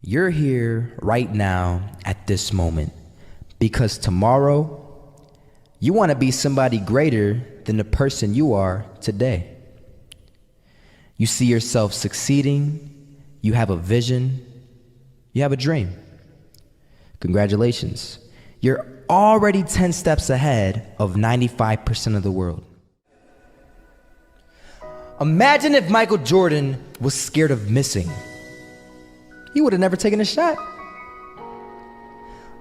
You're here right now at this moment because tomorrow you want to be somebody greater than the person you are today. You see yourself succeeding, you have a vision, you have a dream. Congratulations. You're already 10 steps ahead of 95% of the world. Imagine if Michael Jordan was scared of missing. He would have never taken a shot.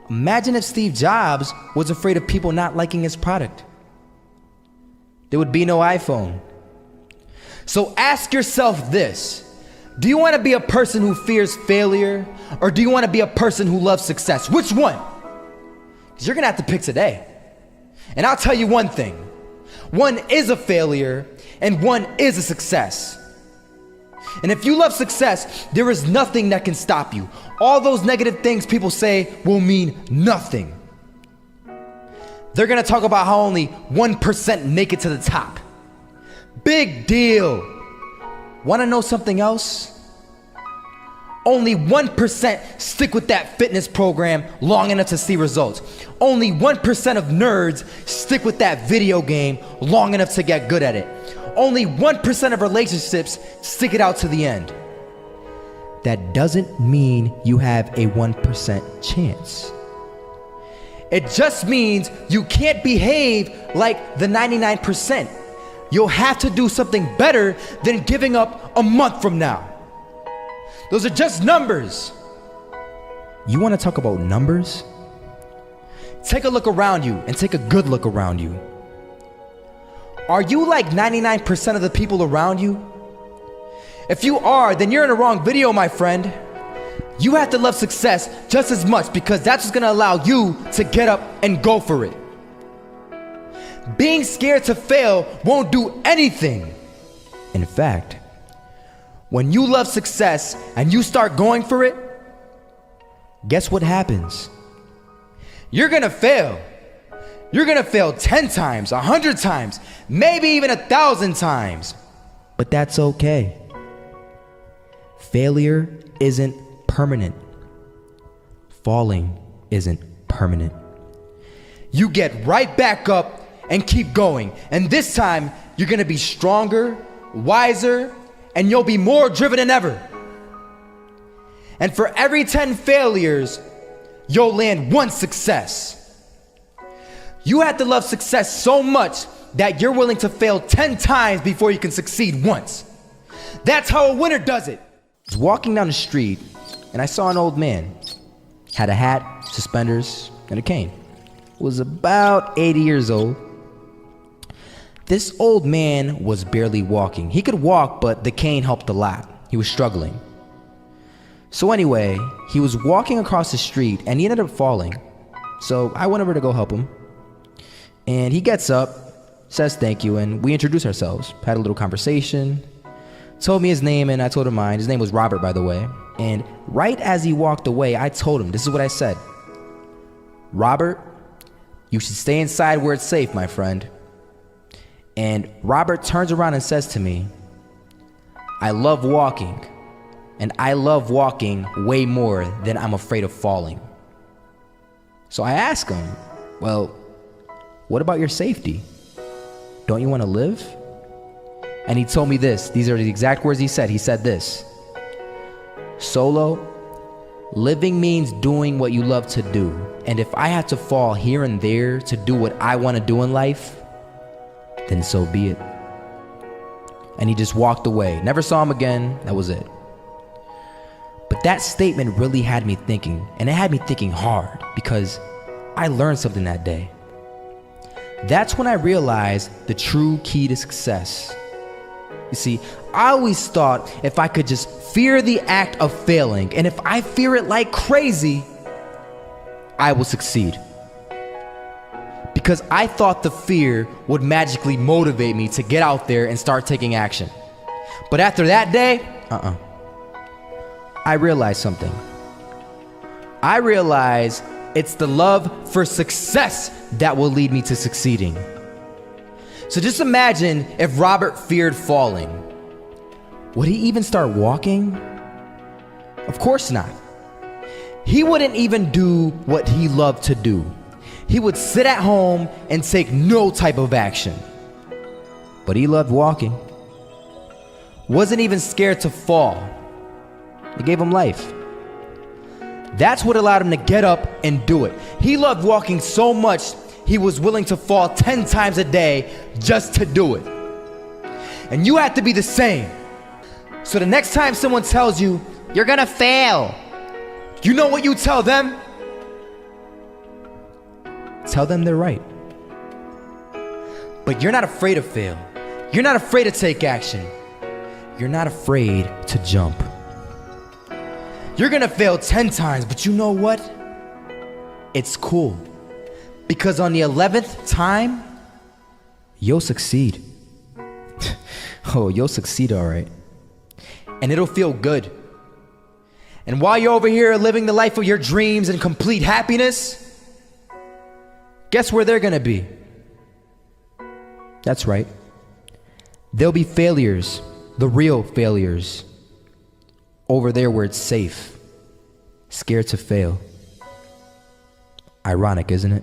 Imagine if Steve Jobs was afraid of people not liking his product. There would be no iPhone. So ask yourself this: do you want to be a person who fears failure, or do you want to be a person who loves success? Which one? Because you're going to have to pick today. And I'll tell you one thing: one is a failure and one is a success. And if you love success, there is nothing that can stop you. All those negative things people say will mean nothing. They're gonna talk about how only 1% make it to the top. Big deal. Wanna know something else? Only 1% stick with that fitness program long enough to see results. Only 1% of nerds stick with that video game long enough to get good at it. Only 1% of relationships stick it out to the end. That doesn't mean you have a 1% chance. It just means you can't behave like the 99%. You'll have to do something better than giving up a month from now. Those are just numbers. You want to talk about numbers? Take a look around you and take a good look around you. Are you like 99% of the people around you? If you are, then you're in the wrong video, my friend. You have to love success just as much because that's what's gonna allow you to get up and go for it. Being scared to fail won't do anything. In fact, when you love success and you start going for it, guess what happens? You're gonna fail. You're gonna fail 10 times, 100 times, maybe even 1,000 times. But that's okay. Failure isn't permanent. Falling isn't permanent. You get right back up and keep going. And this time, you're gonna be stronger, wiser, and you'll be more driven than ever. And for every 10 failures, you'll land one success. You have to love success so much that you're willing to fail 10 times before you can succeed once. That's how a winner does it. I was walking down the street and I saw an old man. Had a hat, suspenders, and a cane. Was about 80 years old. This old man was barely walking. He could walk, but the cane helped a lot. He was struggling. So anyway, he was walking across the street and he ended up falling. So I went over to go help him. And he gets up, says thank you, and we introduced ourselves. Had a little conversation. Told me his name and I told him mine. His name was Robert, by the way. And right as he walked away, I told him, this is what I said: Robert, you should stay inside where it's safe, my friend. And Robert turns around and says to me, I love walking, and I love walking way more than I'm afraid of falling. So I ask him, well, what about your safety? Don't you want to live? And he told me this. These are the exact words he said. He said this: Solo, living means doing what you love to do. And if I have to fall here and there to do what I want to do in life, then so be it. And he just walked away. Never saw him again. That was it. But that statement really had me thinking, and it had me thinking hard because I learned something that day. That's when I realized the true key to success. You see, I always thought if I could just fear the act of failing, and if I fear it like crazy, I will succeed. Because I thought the fear would magically motivate me to get out there and start taking action. But after that day, I realized something. I realized it's the love for success that will lead me to succeeding. So just imagine if Robert feared falling. Would he even start walking? Of course not. He wouldn't even do what he loved to do. He would sit at home and take no type of action. But he loved walking. Wasn't even scared to fall. It gave him life. That's what allowed him to get up and do it. He loved walking so much, he was willing to fall 10 times a day just to do it. And you have to be the same. So the next time someone tells you, you're gonna fail, you know what you tell them? Tell them they're right. But you're not afraid to fail. You're not afraid to take action. You're not afraid to jump. You're gonna fail 10 times, but you know what? It's cool. Because on the 11th time, you'll succeed. Oh, you'll succeed all right. And it'll feel good. And while you're over here living the life of your dreams and complete happiness, guess where they're gonna be? That's right. They'll be failures, the real failures. Over there where it's safe, scared to fail. Ironic, isn't it?